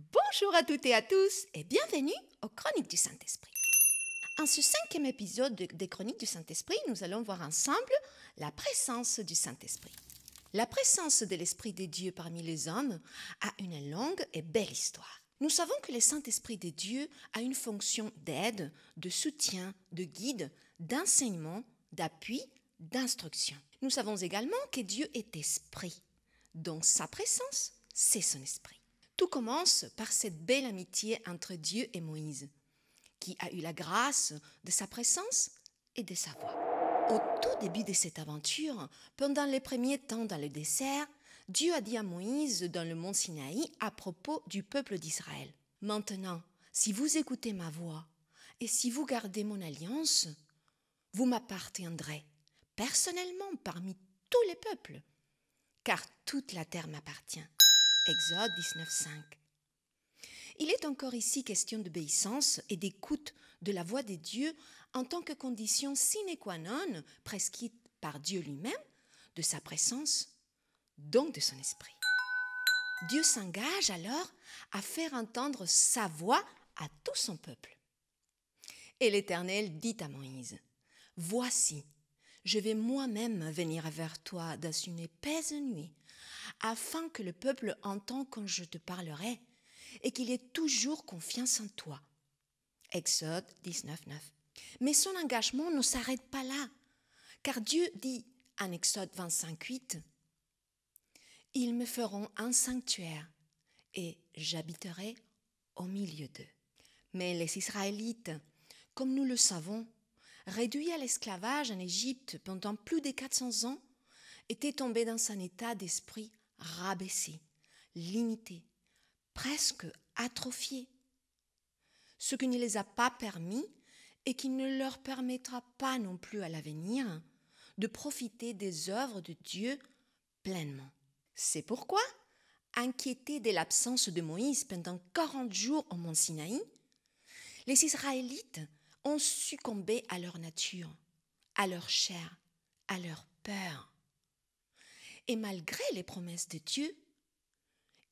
Bonjour à toutes et à tous et bienvenue aux Chroniques du Saint-Esprit. En ce 5e épisode des Chroniques du Saint-Esprit, nous allons voir ensemble la présence du Saint-Esprit. La présence de l'Esprit de Dieu parmi les hommes a une longue et belle histoire. Nous savons que le Saint-Esprit de Dieu a une fonction d'aide, de soutien, de guide, d'enseignement, d'appui, d'instruction. Nous savons également que Dieu est esprit, donc sa présence, c'est son esprit. Tout commence par cette belle amitié entre Dieu et Moïse, qui a eu la grâce de sa présence et de sa voix. Au tout début de cette aventure, pendant les premiers temps dans le désert, Dieu a dit à Moïse dans le mont Sinaï à propos du peuple d'Israël. « Maintenant, si vous écoutez ma voix et si vous gardez mon alliance, vous m'appartiendrez personnellement parmi tous les peuples, car toute la terre m'appartient. » Exode 19,5. Il est encore ici question d'obéissance et d'écoute de la voix de Dieu en tant que condition sine qua non prescrite par Dieu lui-même de sa présence, donc de son esprit. Dieu s'engage alors à faire entendre sa voix à tout son peuple. Et l'Éternel dit à Moïse, « Voici, je vais moi-même venir vers toi dans une épaisse nuit, afin que le peuple entende quand je te parlerai et qu'il ait toujours confiance en toi. » Exode 19, 9. Mais son engagement ne s'arrête pas là, car Dieu dit en Exode 25, 8, « Ils me feront un sanctuaire et j'habiterai au milieu d'eux. » Mais les Israélites, comme nous le savons, réduits à l'esclavage en Égypte pendant plus de 400 ans, étaient tombés dans un état d'esprit rabaissé, limité, presque atrophié, ce qui ne les a pas permis et qui ne leur permettra pas non plus à l'avenir de profiter des œuvres de Dieu pleinement. C'est pourquoi, inquiétés de l'absence de Moïse pendant 40 jours au mont Sinaï, les Israélites ont succombé à leur nature, à leur chair, à leur peur. Et malgré les promesses de Dieu,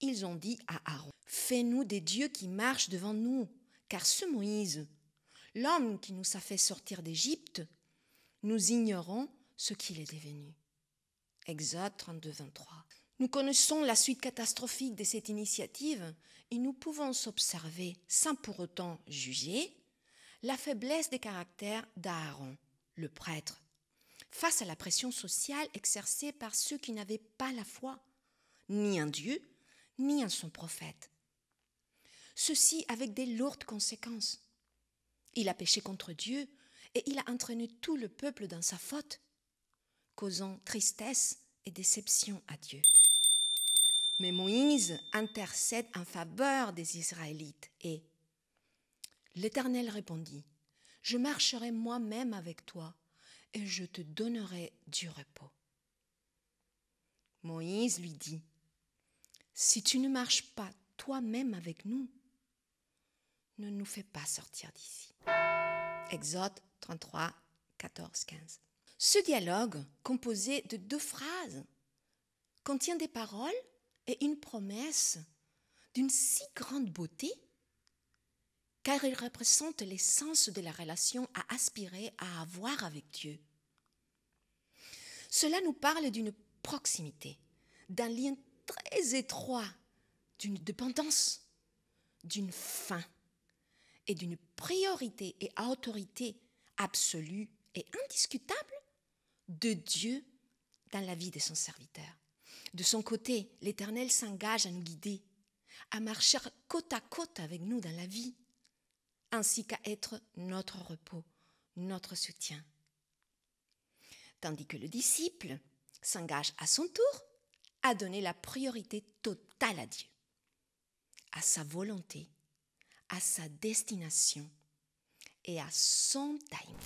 ils ont dit à Aaron, « Fais-nous des dieux qui marchent devant nous, car ce Moïse, l'homme qui nous a fait sortir d'Égypte, nous ignorons ce qu'il est devenu. » Exode 32, 23. Nous connaissons la suite catastrophique de cette initiative et nous pouvons observer, sans pour autant juger, la faiblesse des caractères d'Aaron, le prêtre, face à la pression sociale exercée par ceux qui n'avaient pas la foi, ni en Dieu, ni en son prophète. Ceci avec des lourdes conséquences. Il a péché contre Dieu et il a entraîné tout le peuple dans sa faute, causant tristesse et déception à Dieu. Mais Moïse intercède en faveur des Israélites et l'Éternel répondit, « Je marcherai moi-même avec toi et je te donnerai du repos. » Moïse lui dit, « Si tu ne marches pas toi-même avec nous, ne nous fais pas sortir d'ici. » Exode 33, 14, 15. Ce dialogue, composé de 2 phrases, contient des paroles et une promesse d'une si grande beauté, car il représente l'essence de la relation à aspirer à avoir avec Dieu. Cela nous parle d'une proximité, d'un lien très étroit, d'une dépendance, d'une faim et d'une priorité et autorité absolue et indiscutable de Dieu dans la vie de son serviteur. De son côté, l'Éternel s'engage à nous guider, à marcher côte à côte avec nous dans la vie, ainsi qu'à être notre repos, notre soutien. Tandis que le disciple s'engage à son tour à donner la priorité totale à Dieu, à sa volonté, à sa destination et à son timing.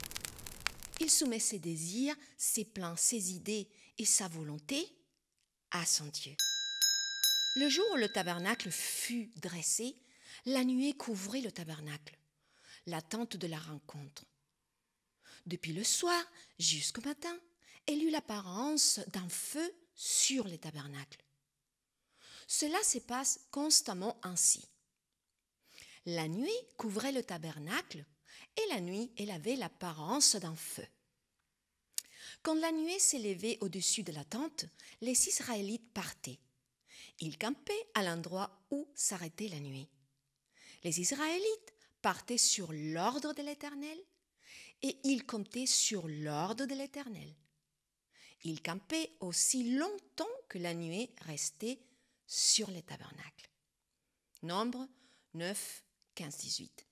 Il soumet ses désirs, ses plans, ses idées et sa volonté à son Dieu. Le jour où le tabernacle fut dressé, la nuée couvrit le tabernacle, la tente de la rencontre. Depuis le soir jusqu'au matin, elle eut l'apparence d'un feu sur le tabernacle. Cela se passe constamment ainsi. La nuée couvrait le tabernacle et la nuit, elle avait l'apparence d'un feu. Quand la nuée s'élevait au-dessus de la tente, les Israélites partaient. Ils campaient à l'endroit où s'arrêtait la nuée. Les Israélites partaient sur l'ordre de l'Éternel et ils comptaient sur l'ordre de l'Éternel. Ils campaient aussi longtemps que la nuée restait sur le tabernacle. Nombre 9, 15, 18.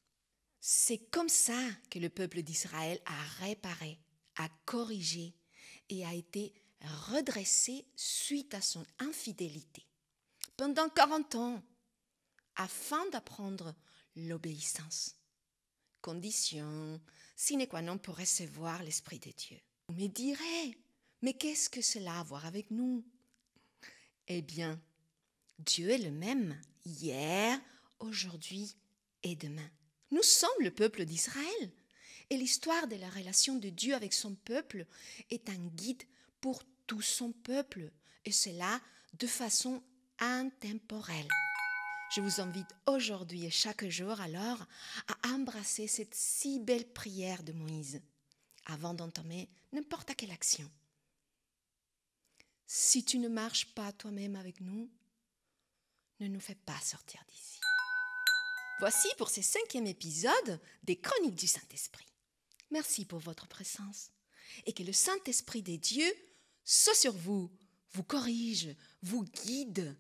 C'est comme ça que le peuple d'Israël a réparé, a corrigé et a été redressé suite à son infidélité. Pendant 40 ans, afin d'apprendre l'obéissance. Condition sine qua non pour recevoir l'Esprit de Dieu. Vous me direz, mais qu'est-ce que cela a à voir avec nous? Eh bien, Dieu est le même hier, aujourd'hui et demain. Nous sommes le peuple d'Israël et l'histoire de la relation de Dieu avec son peuple est un guide pour tout son peuple et cela de façon intemporelle. Je vous invite aujourd'hui et chaque jour alors à embrasser cette si belle prière de Moïse avant d'entamer n'importe quelle action. Si tu ne marches pas toi-même avec nous, ne nous fais pas sortir d'ici. Voici pour ce 5e épisode des Chroniques du Saint-Esprit. Merci pour votre présence et que le Saint-Esprit des dieux soit sur vous, vous corrige, vous guide.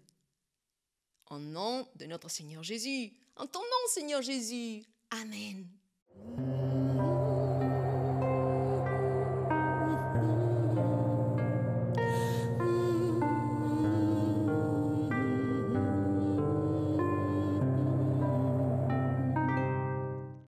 Au nom de notre Seigneur Jésus, en ton nom Seigneur Jésus. Amen.